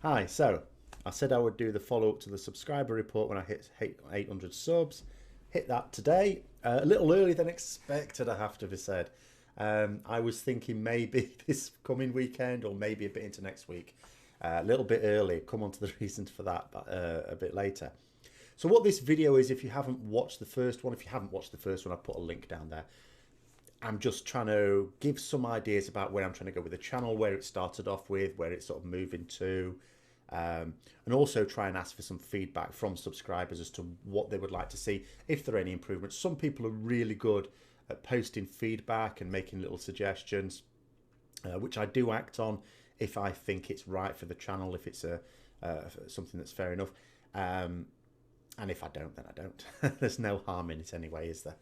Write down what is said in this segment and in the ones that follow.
Hi, so I said I would do the follow up to the subscriber report when I hit 800 subs. Hit that today, a little earlier than expected, I have to be said. I was thinking maybe this coming weekend or maybe a bit into next week. A little bit early, come on to the reasons for that but, a bit later. So, what this video is, if you haven't watched the first one, if you haven't watched the first one, I've put a link down there. I'm just trying to give some ideas about where I'm trying to go with the channel, where it started off with, where it's sort of moving to, and also try and ask for some feedback from subscribers as to what they would like to see, if there are any improvements. Some people are really good at posting feedback and making little suggestions, which I do act on if I think it's right for the channel, if it's something that's fair enough. And if I don't, then I don't. There's no harm in it anyway, is there?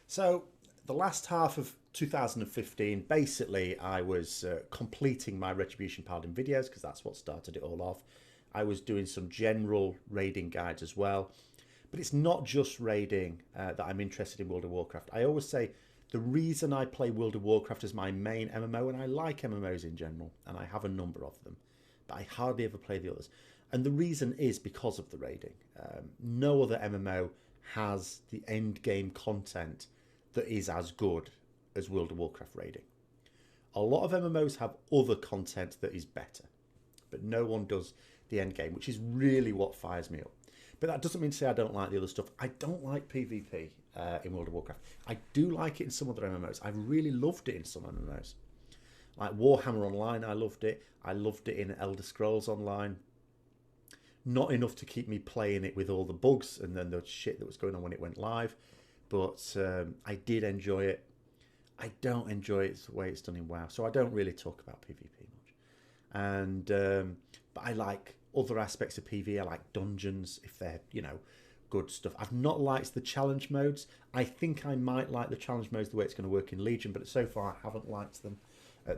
So the last half of 2015, basically, I was completing my Retribution Paladin videos because that's what started it all off. I was doing some general raiding guides as well. But it's not just raiding that I'm interested in World of Warcraft. I always say the reason I play World of Warcraft as my main MMO, and I like MMOs in general, and I have a number of them, but I hardly ever play the others. And the reason is because of the raiding. No other MMO has the end game content that is as good as World of Warcraft raiding. A lot of MMOs have other content that is better, but no one does the end game, which is really what fires me up. But that doesn't mean to say I don't like the other stuff. I don't like PvP in World of Warcraft. I do like it in some other MMOs. I've really loved it in some MMOs. Like Warhammer Online, I loved it. I loved it in Elder Scrolls Online. Not enough to keep me playing it with all the bugs and then the shit that was going on when it went live. But I did enjoy it. I don't enjoy it the way it's done in WoW, so I don't really talk about PvP much. And but I like other aspects of PvE. I like dungeons if they're good stuff. I've not liked the challenge modes. I think I might like the challenge modes the way it's going to work in Legion, but so far I haven't liked them.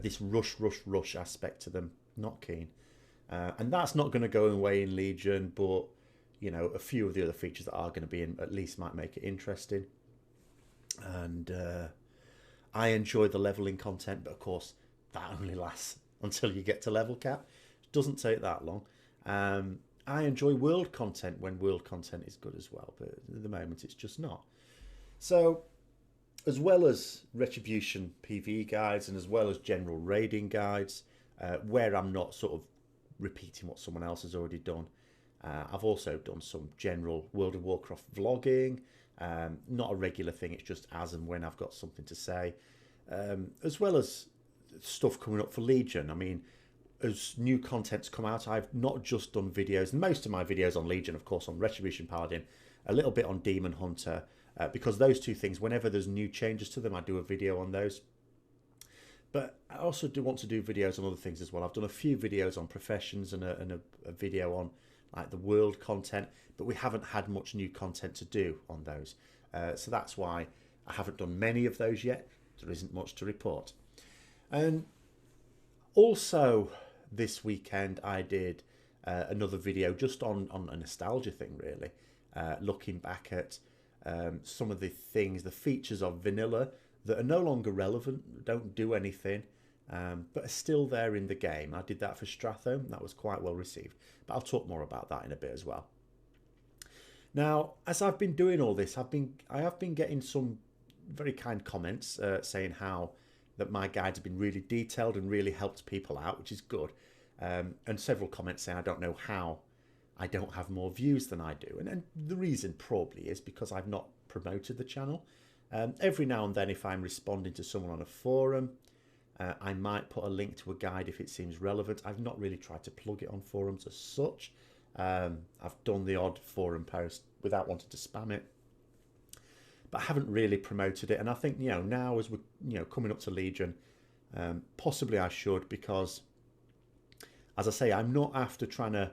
This rush aspect to them, not keen. And that's not going to go away in Legion, but a few of the other features that are going to be in at least might make it interesting. And I enjoy the leveling content, but of course that only lasts until you get to level cap. It doesn't take that long. I enjoy world content when world content is good as well, but at the moment it's just not. So, as well as Retribution PvE guides and as well as general raiding guides, where I'm not sort of repeating what someone else has already done, I've also done some general World of Warcraft vlogging. Not a regular thing, it's just as and when I've got something to say. As well as stuff coming up for Legion. I mean, as new content's come out, I've not just done videos. Most of my videos on Legion, of course, on Retribution Paladin, a little bit on Demon Hunter, because those two things, whenever there's new changes to them, I do a video on those. But I also do want to do videos on other things as well. I've done a few videos on professions and a video on like the world content, but we haven't had much new content to do on those. So that's why I haven't done many of those yet. There isn't much to report. And also this weekend I did another video just on a nostalgia thing, really. Looking back at some of the things, the features of vanilla that are no longer relevant, don't do anything, but are still there in the game. I did that for Strathome. That was quite well received. But I'll talk more about that in a bit as well. Now, as I've been doing all this, I have been getting some very kind comments saying how that my guides have been really detailed and really helped people out, which is good. And several comments saying I don't know how I don't have more views than I do. And the reason probably is because I've not promoted the channel. Every now and then, if I'm responding to someone on a forum, I might put a link to a guide if it seems relevant. I've not really tried to plug it on forums as such. I've done the odd forum post without wanting to spam it, but I haven't really promoted it. And I think now as we're coming up to Legion, possibly I should, because as I say, I'm not after trying to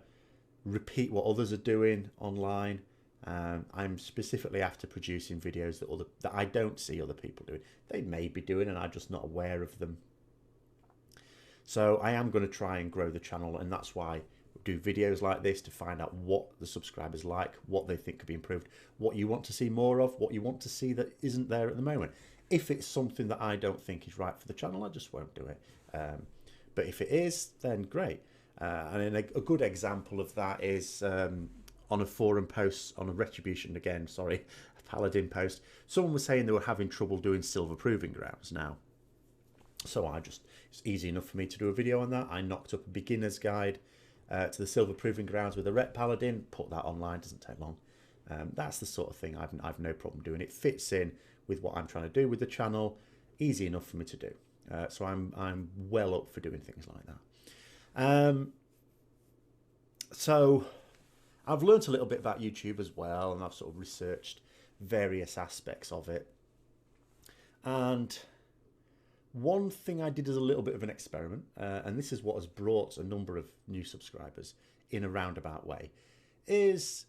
repeat what others are doing online. I'm specifically after producing videos that I don't see other people doing. They may be doing and I'm just not aware of them. So I am going to try and grow the channel, and that's why we do videos like this, to find out what the subscribers like, what they think could be improved, what you want to see more of, what you want to see that isn't there at the moment. If it's something that I don't think is right for the channel, I just won't do it. But if it is, then great. And a good example of that is on a forum post, on a Retribution again, sorry, a Paladin post, someone was saying they were having trouble doing Silver Proving Grounds now. So it's easy enough for me to do a video on that. I knocked up a beginner's guide to the Silver Proving Grounds with a Ret Paladin, put that online, doesn't take long. That's the sort of thing I've no problem doing. It fits in with what I'm trying to do with the channel, easy enough for me to do. So I'm well up for doing things like that. So I've learnt a little bit about YouTube as well, and I've sort of researched various aspects of it. And one thing I did as a little bit of an experiment, and this is what has brought a number of new subscribers in a roundabout way, is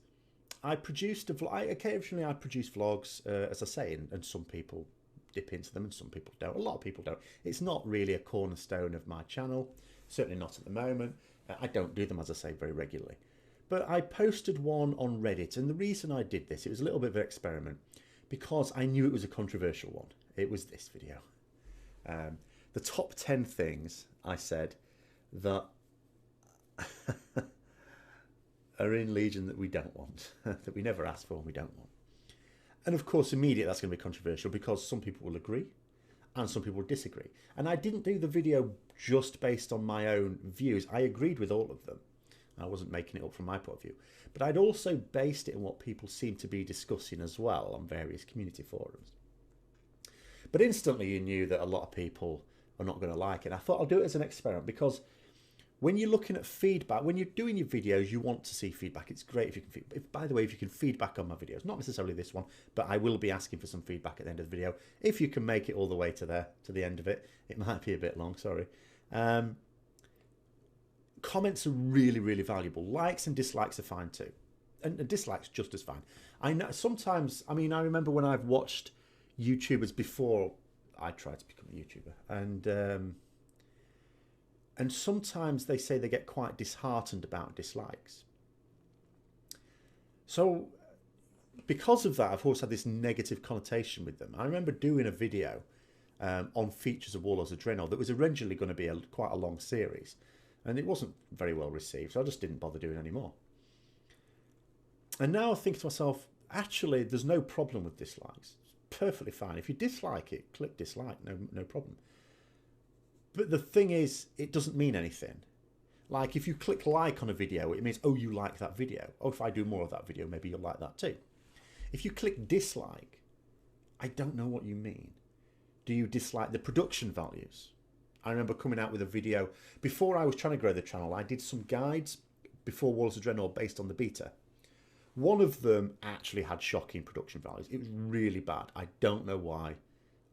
I produced a vlog. Occasionally I produce vlogs, as I say, and some people dip into them and some people don't. A lot of people don't. It's not really a cornerstone of my channel, certainly not at the moment. I don't do them, as I say, very regularly. But I posted one on Reddit, and the reason I did this, it was a little bit of an experiment, because I knew it was a controversial one. It was this video. The top 10 things I said that are in Legion that we don't want, that we never asked for and we don't want. And of course, immediately that's going to be controversial because some people will agree and some people will disagree. And I didn't do the video just based on my own views. I agreed with all of them. I wasn't making it up from my point of view. But I'd also based it on what people seem to be discussing as well on various community forums. But instantly you knew that a lot of people are not going to like it. I thought I'll do it as an experiment because when you're looking at feedback, when you're doing your videos, you want to see feedback. It's great if you can by the way, if you can feedback on my videos, not necessarily this one, but I will be asking for some feedback at the end of the video. If you can make it all the way to the end of it, it might be a bit long, sorry. Comments are really, really valuable. Likes and dislikes are fine too. And dislikes just as fine. I know sometimes, I mean, I remember when I've watched YouTubers before I tried to become a YouTuber, and sometimes they say they get quite disheartened about dislikes. So because of that, I've always had this negative connotation with them. I remember doing a video on features of Warlords of Draenor that was originally going to be quite a long series, and it wasn't very well received, so I just didn't bother doing any more. And now I think to myself, actually, there's no problem with dislikes. It's perfectly fine. If you dislike it, click dislike, no problem. But the thing is, it doesn't mean anything. Like, if you click like on a video, it means, oh, you like that video. Oh, if I do more of that video, maybe you'll like that too. If you click dislike, I don't know what you mean. Do you dislike the production values? I remember coming out with a video, before I was trying to grow the channel, I did some guides before Warlords of Draenor based on the beta. One of them actually had shocking production values. It was really bad. I don't know why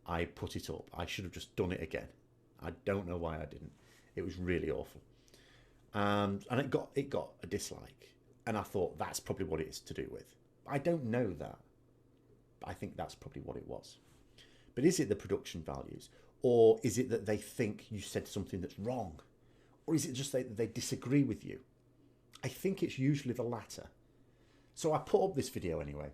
I put it up. I should have just done it again. I don't know why I didn't. It was really awful. And it got a dislike. And I thought that's probably what it is to do with. I don't know that. But I think that's probably what it was. But is it the production values? Or is it that they think you said something that's wrong? Or is it just that they disagree with you? I think it's usually the latter. So I put up this video anyway.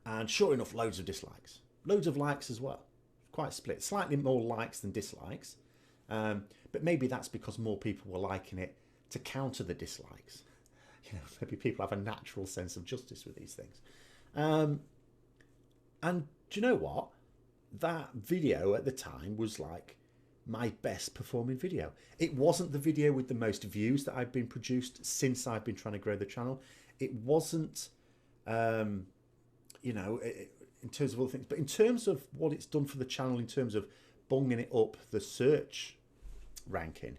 And sure enough, loads of dislikes. Loads of likes as well. Quite split. Slightly more likes than dislikes. But maybe that's because more people were liking it to counter the dislikes. You know, maybe people have a natural sense of justice with these things. And do you know what? That video at the time was like my best performing video. It wasn't the video with the most views that I've been produced since I've been trying to grow the channel. It wasn't, you know, in terms of other things, but in terms of what it's done for the channel, in terms of bunging it up the search ranking,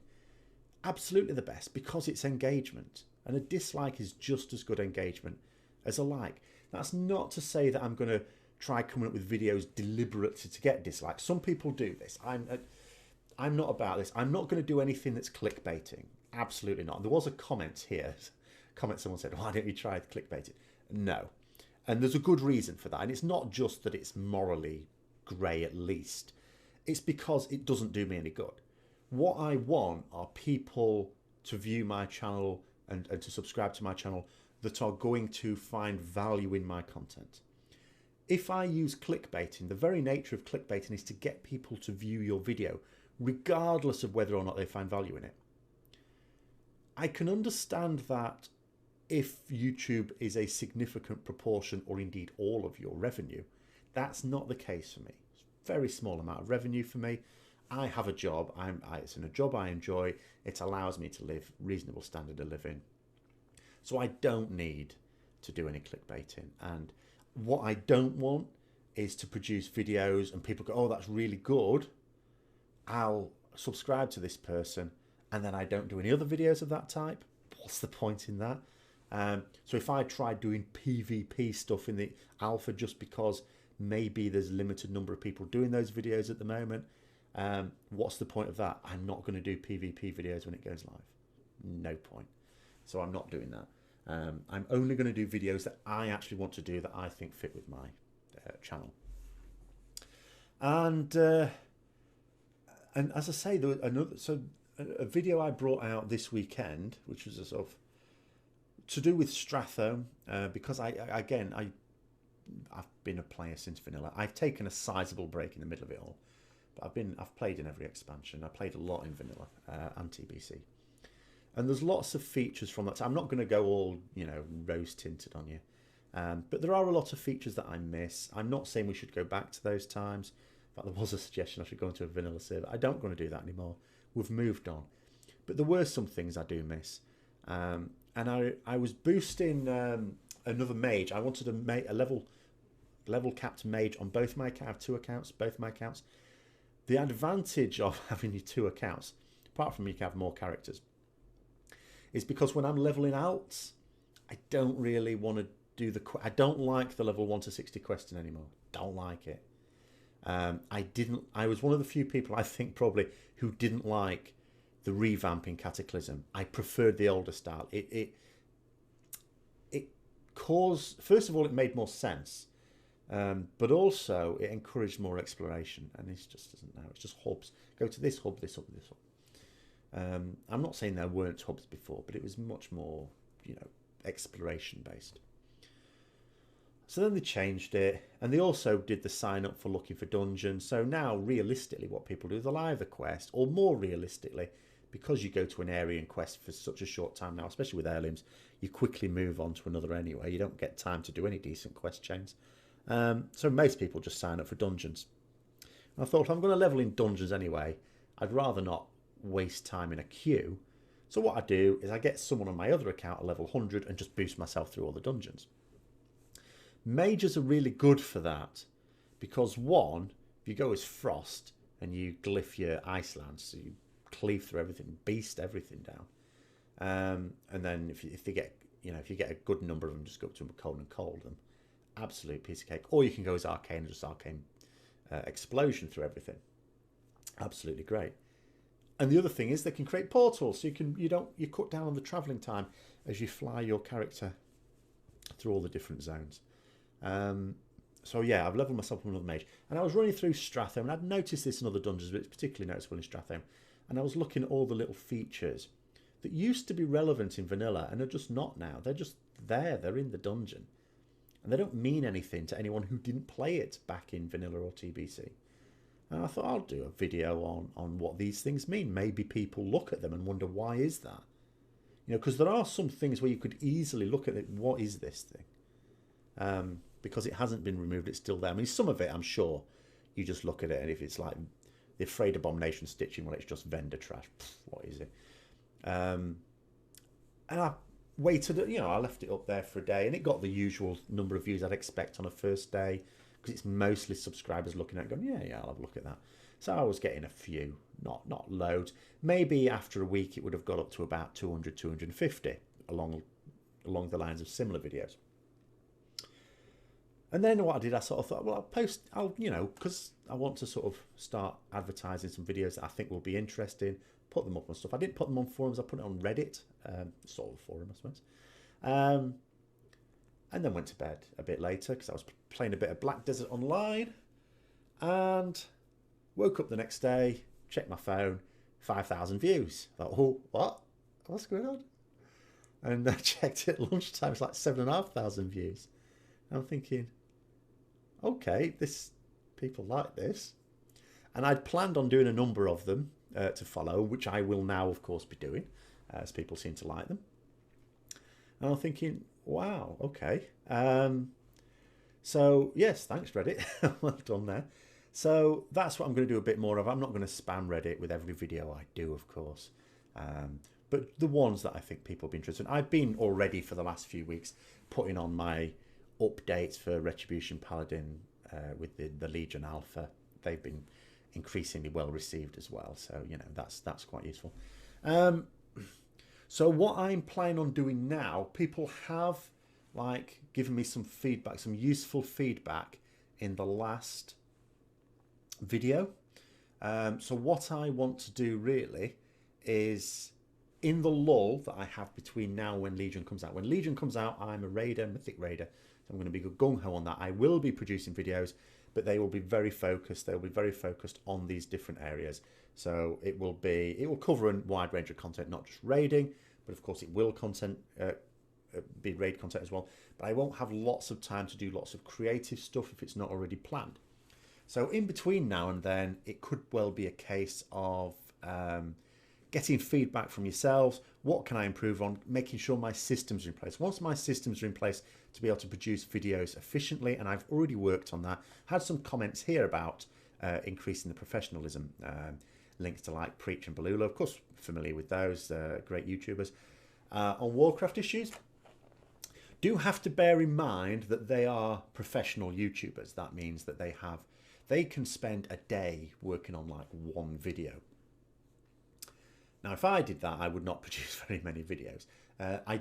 absolutely the best, because it's engagement. And a dislike is just as good engagement as a like. That's not to say that I'm going to try coming up with videos deliberately to get dislikes. Some people do this. I'm not about this. I'm not going to do anything that's clickbaiting. Absolutely not. There was a comment here. Someone said, why don't you try clickbaiting? No. And there's a good reason for that. And it's not just that it's morally grey at least. It's because it doesn't do me any good. What I want are people to view my channel and to subscribe to my channel that are going to find value in my content. If I use clickbaiting, the very nature of clickbaiting is to get people to view your video, regardless of whether or not they find value in it. I can understand that if YouTube is a significant proportion or indeed all of your revenue. That's not the case for me. It's a very small amount of revenue for me. I have a job. It's in a job I enjoy. It allows me to live reasonable standard of living. So I don't need to do any clickbaiting. And what I don't want is to produce videos and people go, oh, that's really good. I'll subscribe to this person and then I don't do any other videos of that type. What's the point in that? So if I try doing PvP stuff in the alpha just because maybe there's a limited number of people doing those videos at the moment, what's the point of that? I'm not going to do PvP videos when it goes live. No point. So I'm not doing that. I'm only going to do videos that I actually want to do that I think fit with my channel. And as I say, there was a video I brought out this weekend, which was a sort of to do with Stratholme, because I've been a player since vanilla. I've taken a sizable break in the middle of it all, but I've played in every expansion. I played a lot in vanilla and TBC, and there's lots of features from that. So I'm not going to go all rose tinted on you, but there are a lot of features that I miss. I'm not saying we should go back to those times. In fact, there was a suggestion I should go into a vanilla server. I don't want to do that anymore. We've moved on, but there were some things I do miss. And I was boosting another mage. I wanted to make a level capped mage on both my accounts. I have two accounts, both my accounts. The advantage of having your two accounts, apart from you can have more characters, is because when I'm leveling alts, I don't really want to do I don't like the level 1 to 60 questing anymore. Don't like it. I was one of the few people I think probably who didn't like the revamping Cataclysm. I preferred the older style. It caused, first of all, it made more sense, but also it encouraged more exploration. And this just doesn't now. It's just hubs. Go to this hub, this hub, this hub. I'm not saying there weren't hubs before, but it was much more, exploration based. So then they changed it, and they also did the sign up for looking for dungeons. So now, realistically, what people do, they'll either quest, or more realistically, because you go to an area and quest for such a short time now, especially with heirlooms, you quickly move on to another anyway. You don't get time to do any decent quest chains. So most people just sign up for dungeons. And I thought, if I'm going to level in dungeons anyway, I'd rather not waste time in a queue. So what I do is I get someone on my other account at level 100 and just boost myself through all the dungeons. Mages are really good for that because, one, if you go as Frost and you glyph your Iceland, so you cleave through everything, beast everything down, and then if you get if you get a good number of them, just go up to them cold and cold them, absolute piece of cake. Or you can go as Arcane and just Arcane explosion through everything, absolutely great. And the other thing is they can create portals, so you cut down on the travelling time as you fly your character through all the different zones. So yeah, I've leveled myself up another mage, and I was running through Stratholme, and I'd noticed this in other dungeons, but it's particularly noticeable in Stratholme. And I was looking at all the little features that used to be relevant in vanilla and are just not now. They're just there. They're in the dungeon, and they don't mean anything to anyone who didn't play it back in vanilla or TBC. And I thought I'll do a video on what these things mean. Maybe people look at them and wonder, why is that? Because there are some things where you could easily look at it. What is this thing? Because it hasn't been removed, it's still there. I mean, some of it, I'm sure, you just look at it, and if it's like the Afraid Abomination stitching, well, it's just vendor trash. Pfft, what is it? And I waited, I left it up there for a day, and it got the usual number of views I'd expect on a first day, because it's mostly subscribers looking at it going, yeah, I'll have a look at that. So I was getting a few, not loads. Maybe after a week it would have got up to about 200, 250 along the lines of similar videos. And then what I did, I sort of thought, well, because I want to sort of start advertising some videos that I think will be interesting, put them up and stuff. I didn't put them on forums, I put it on Reddit, sort of forum, I suppose. And then went to bed a bit later because I was playing a bit of Black Desert Online, and woke up the next day, checked my phone, 5,000 views. I thought, oh, what? What's going on? And I checked it at lunchtime, it's like 7,500 views. And I'm thinking, okay, people like this. And I'd planned on doing a number of them to follow, which I will now, of course, be doing. as people seem to like them. And I'm thinking, wow, okay. So yes, thanks Reddit. Well done there. So that's what I'm going to do a bit more of. I'm not going to spam Reddit with every video I do, of course. But the ones that I think people will be interested in. I've been already for the last few weeks putting on my updates for Retribution Paladin with the Legion Alpha. They've been increasingly well received as well. So, you know, that's quite useful. So what I'm planning on doing now, people have like given me some feedback, some useful feedback in the last video. So what I want to do really is, in the lull that I have between now and when Legion comes out. When Legion comes out, I'm a raider, Mythic Raider. So I'm going to be gung-ho on that. I will be producing videos, but they will be very focused. They'll be very focused on these different areas. So it will cover a wide range of content, not just raiding, but of course it will be raid content as well. But I won't have lots of time to do lots of creative stuff if it's not already planned. So in between now and then, it could well be a case of getting feedback from yourselves. What can I improve on? Making sure my systems are in place. Once my systems are in place to be able to produce videos efficiently, and I've already worked on that. Had some comments here about increasing the professionalism. Links to like Preach and Balula, of course, familiar with those great YouTubers. On Warcraft issues, do have to bear in mind that they are professional YouTubers. That means that they can spend a day working on like one video. Now, if I did that, I would not produce very many videos. I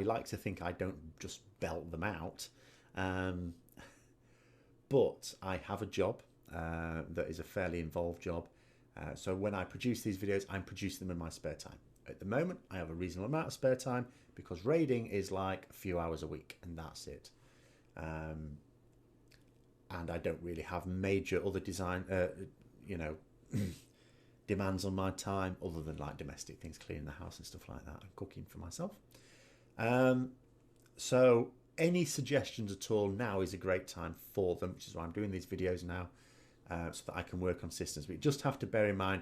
like to think I don't just belt them out. But I have a job that is a fairly involved job. So when I produce these videos, I'm producing them in my spare time. At the moment, I have a reasonable amount of spare time because raiding is like a few hours a week and that's it. And I don't really have major other design, demands on my time other than like domestic things, cleaning the house and stuff like that and cooking for myself. So any suggestions at all now is a great time for them, which is why I'm doing these videos now, so that I can work on systems. But you just have to bear in mind,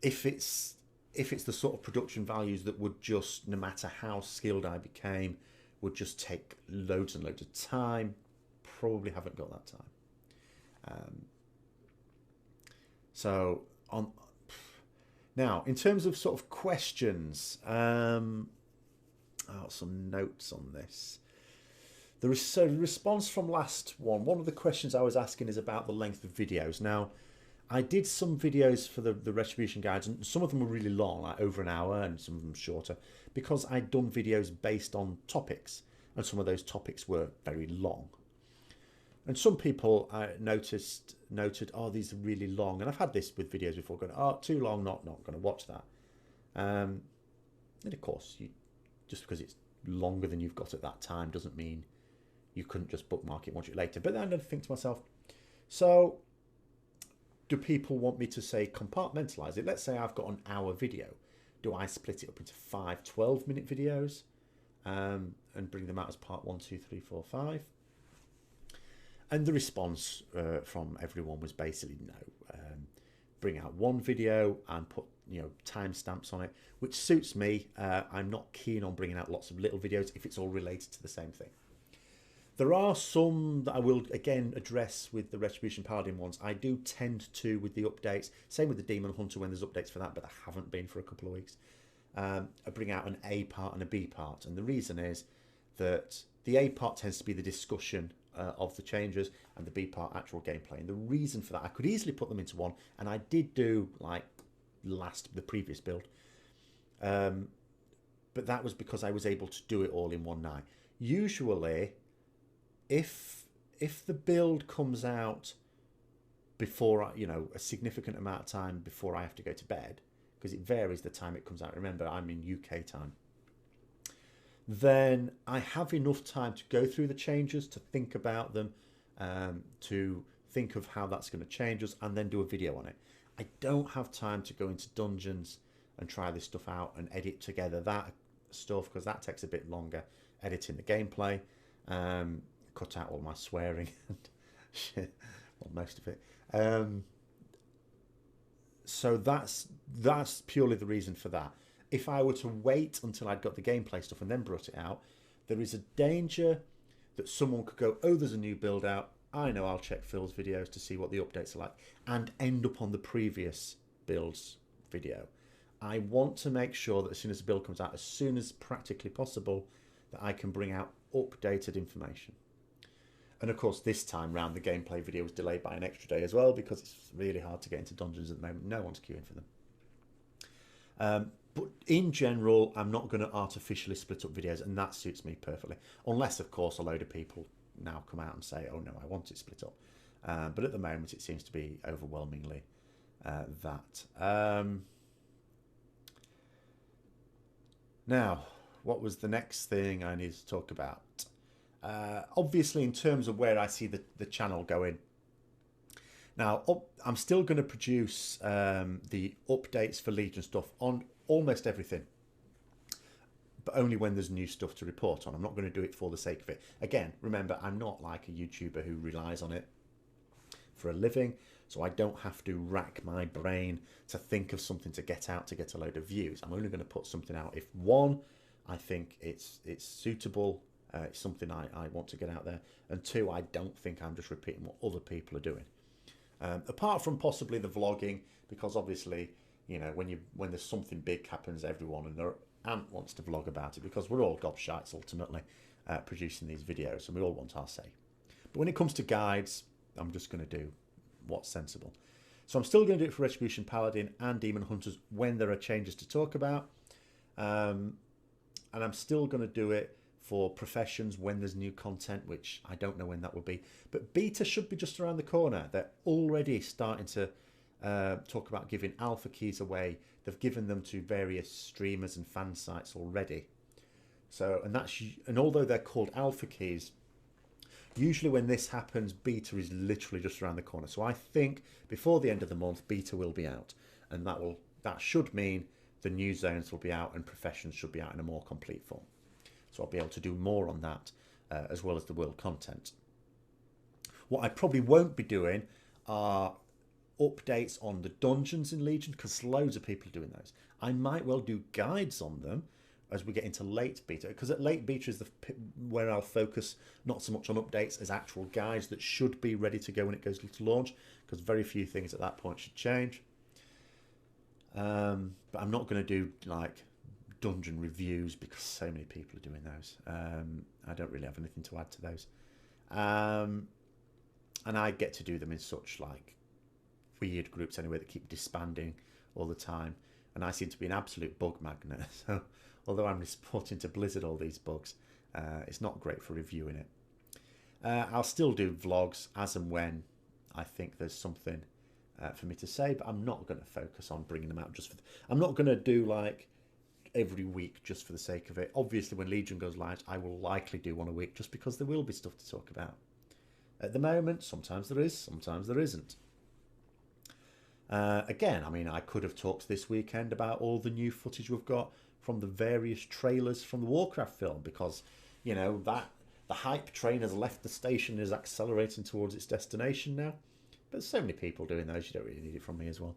if it's the sort of production values that would just, no matter how skilled I became, would just take loads and loads of time, probably haven't got that time. So on now, in terms of sort of questions, some notes on this. There is a response from last one. One of the questions I was asking is about the length of videos. Now, I did some videos for the Retribution guides, and some of them were really long, like over an hour, and some of them shorter, because I'd done videos based on topics, and some of those topics were very long. And some people noted, oh, these are really long. And I've had this with videos before, going, oh, too long, not going to watch that. And of course, just because it's longer than you've got at that time doesn't mean you couldn't just bookmark it and watch it later. But then I think to myself, so do people want me to say compartmentalize it? Let's say I've got an hour video. Do I split it up into 5 12-minute videos and bring them out as part 1, 2, 3, 4, 5? And the response from everyone was basically no. Bring out one video and put timestamps on it, which suits me. I'm not keen on bringing out lots of little videos if it's all related to the same thing. There are some that I will again address with the Retribution Paladin ones. I do tend to, with the updates, same with the Demon Hunter when there's updates for that, but I haven't been for a couple of weeks. I bring out an A part and a B part, and the reason is that the A part tends to be the discussion of the changes, and the B part actual gameplay. And the reason for that, I could easily put them into one, and I did do like the previous build, but that was because I was able to do it all in one night. Usually, if the build comes out before a significant amount of time before I have to go to bed, because it varies the time it comes out. Remember, I'm in UK time. Then I have enough time to go through the changes, to think about them, to think of how that's going to change us, and then do a video on it. I don't have time to go into dungeons and try this stuff out and edit together that stuff, because that takes a bit longer. Editing the gameplay, cut out all my swearing and shit, well, most of it. So that's purely the reason for that. if I were to wait until I'd got the gameplay stuff and then brought it out, there is a danger that someone could go, oh, there's a new build out. I know, I'll check Phil's videos to see what the updates are like, and end up on the previous build's video. I want to make sure that as soon as the build comes out, as soon as practically possible, that I can bring out updated information. And of course, this time round, the gameplay video was delayed by an extra day as well, because it's really hard to get into dungeons at the moment. No one's queuing for them. But in general, I'm not going to artificially split up videos, and that suits me perfectly. Unless, of course, a load of people now come out and say, oh no, I want it split up. But at the moment, it seems to be overwhelmingly that. Now, what was the next thing I need to talk about? Obviously, in terms of where I see the channel going. Now, I'm still going to produce the updates for Legion stuff on almost everything, but only when there's new stuff to report on. I'm not going to do it for the sake of it. Again, remember, I'm not like a YouTuber who relies on it for a living, so I don't have to rack my brain to think of something to get out to get a load of views. I'm only going to put something out if, one, I think it's suitable, it's something I want to get out there, and two, I don't think I'm just repeating what other people are doing. Apart from possibly the vlogging, because obviously, you know, when there's something big happens, everyone and their aunt wants to vlog about it, because we're all gobshites ultimately producing these videos, and we all want our say. But when it comes to guides, I'm just going to do what's sensible. So I'm still going to do it for Retribution Paladin and Demon Hunters when there are changes to talk about, and I'm still going to do it for Professions when there's new content, which I don't know when that will be. But beta should be just around the corner. They're already starting to talk about giving alpha keys away. They've given them to various streamers and fan sites already. So, and although they're called alpha keys, usually when this happens, beta is literally just around the corner. So I think before the end of the month, beta will be out, and that should mean the new zones will be out and Professions should be out in a more complete form. So I'll be able to do more on that, as well as the world content. What I probably won't be doing are updates on the dungeons in Legion, because loads of people are doing those. I might well do guides on them as we get into late beta, because at late beta is where I'll focus not so much on updates as actual guides that should be ready to go when it goes to launch, because very few things at that point should change. But I'm not going to do like dungeon reviews, because so many people are doing those. I don't really have anything to add to those, and I get to do them in such like weird groups anyway that keep disbanding all the time, and I seem to be an absolute bug magnet. So although I'm reporting to Blizzard all these bugs, it's not great for reviewing it. I'll still do vlogs as and when I think there's something for me to say, but I'm not going to focus on bringing them out just for I'm not going to do like every week just for the sake of it. Obviously, when Legion goes live, I will likely do one a week, just because there will be stuff to talk about. At the moment, sometimes there is, sometimes there isn't. Again, I mean, I could have talked this weekend about all the new footage we've got from the various trailers from the Warcraft film, because, you know, that the hype train has left the station and is accelerating towards its destination now. But there's so many people doing those, you don't really need it from me as well.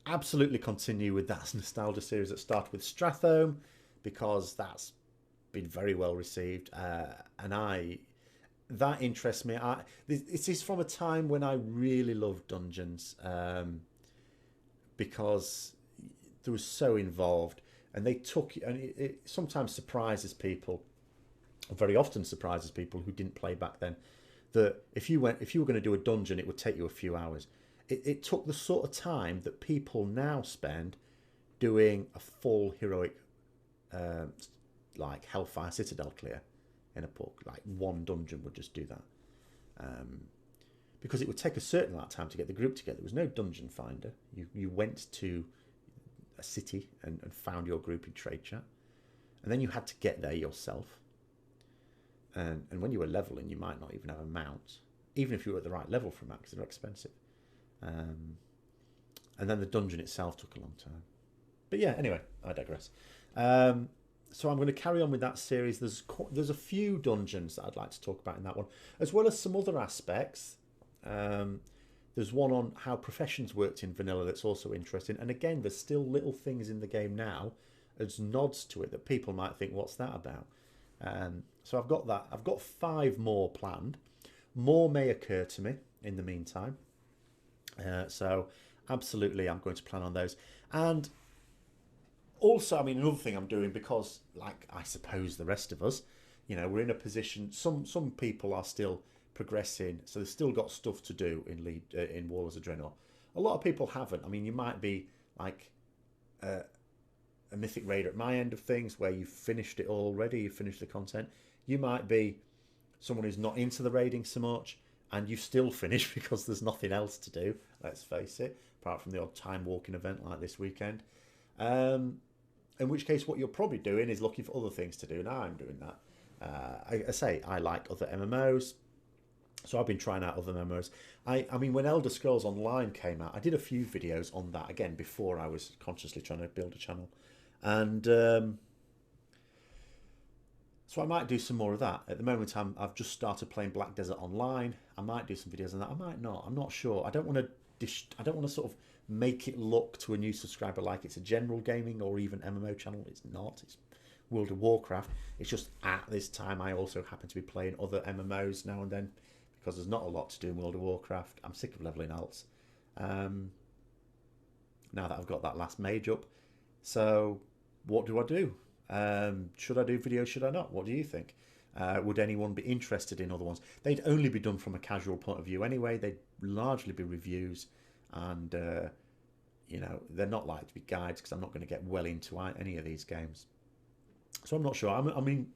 Absolutely continue with that nostalgia series that started with Strathome, because that's been very well received, and that interests me. This is from a time when I really loved dungeons, because they were so involved, and they took, and it sometimes surprises people, or very often surprises people who didn't play back then, that if you were going to do a dungeon, it would take you a few hours. It took the sort of time that people now spend doing a full heroic, like Hellfire Citadel clear in a book. Like one dungeon would just do that, because it would take a certain amount of time to get the group together. There was no dungeon finder. You went to a city and found your group in trade chat, and then you had to get there yourself. And when you were leveling, you might not even have a mount, even if you were at the right level for a mount, because they're expensive. And then the dungeon itself took a long time. But yeah, anyway, I digress. So I'm going to carry on with that series. There's a few dungeons that I'd like to talk about in that one, as well as some other aspects There's one on how professions worked in vanilla that's also interesting. And again, there's still little things in the game now as nods to it that people might think, what's that about? So I've got that. I've got 5 more planned. More may occur to me in the meantime. So absolutely, I'm going to plan on those. And also, I mean, another thing I'm doing, because, like, I suppose the rest of us, we're in a position. Some people are still progressing, so they've still got stuff to do in Warlords of Draenor. A lot of people haven't. I mean, you might be like a Mythic Raider at my end of things, where you've finished it already, you've finished the content. You might be someone who's not into the raiding so much, and you still finish because there's nothing else to do, let's face it, apart from the odd time walking event like this weekend. In which case, what you're probably doing is looking for other things to do, and I'm doing that. I say I like other MMOs, so I've been trying out other MMOs. I mean, when Elder Scrolls Online came out, I did a few videos on that, again, before I was consciously trying to build a channel. And so I might do some more of that. At the moment, I've just started playing Black Desert Online. I might do some videos on that. I might not. I'm not sure. I don't want to sort of make it look to a new subscriber like it's a general gaming or even MMO channel. It's not. It's World of Warcraft. It's just at this time I also happen to be playing other MMOs now and then, because there's not a lot to do in World of Warcraft. I'm sick of leveling alts. Now that I've got that last mage up. So what do I do? Should I do videos? Should I not? What do you think? Would anyone be interested in other ones? They'd only be done from a casual point of view anyway. They'd largely be reviews, and they're not likely to be guides, because I'm not going to get well into any of these games. So I'm not sure. I mean,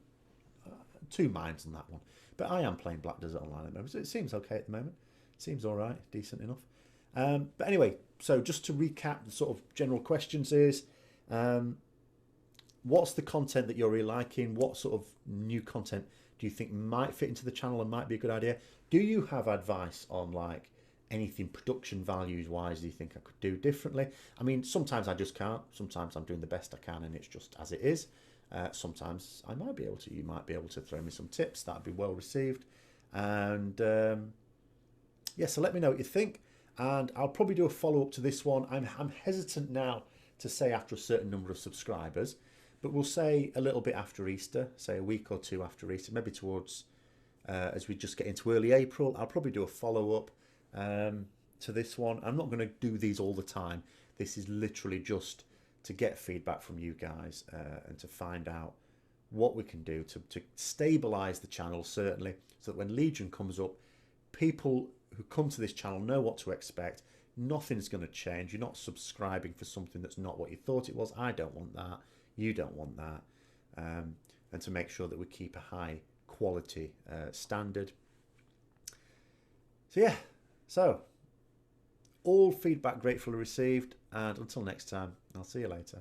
2 minds on that one. But I am playing Black Desert Online at the moment, so it seems okay at the moment. Seems all right, decent enough. But anyway, so just to recap, the sort of general questions is, what's the content that you're really liking? What sort of new content do you think might fit into the channel and might be a good idea? Do you have advice on, like, anything production values wise do you think I could do differently? I mean, sometimes I just can't. Sometimes I'm doing the best I can and it's just as it is. Sometimes I might be able to. You might be able to throw me some tips. That'd be well received. And yeah, so let me know what you think. And I'll probably do a follow-up to this one. I'm hesitant now to say after a certain number of subscribers, but we'll say a little bit after Easter, say a week or 2 after Easter, maybe towards as we just get into early April. I'll probably do a follow-up to this one. I'm not going to do these all the time. This is literally just to get feedback from you guys and to find out what we can do to stabilize the channel, certainly, so that when Legion comes up, people who come to this channel know what to expect. Nothing's going to change. You're not subscribing for something that's not what you thought it was. I don't want that. You don't want that. And to make sure that we keep a high quality standard. So yeah, so all feedback gratefully received, and until next time, I'll see you later.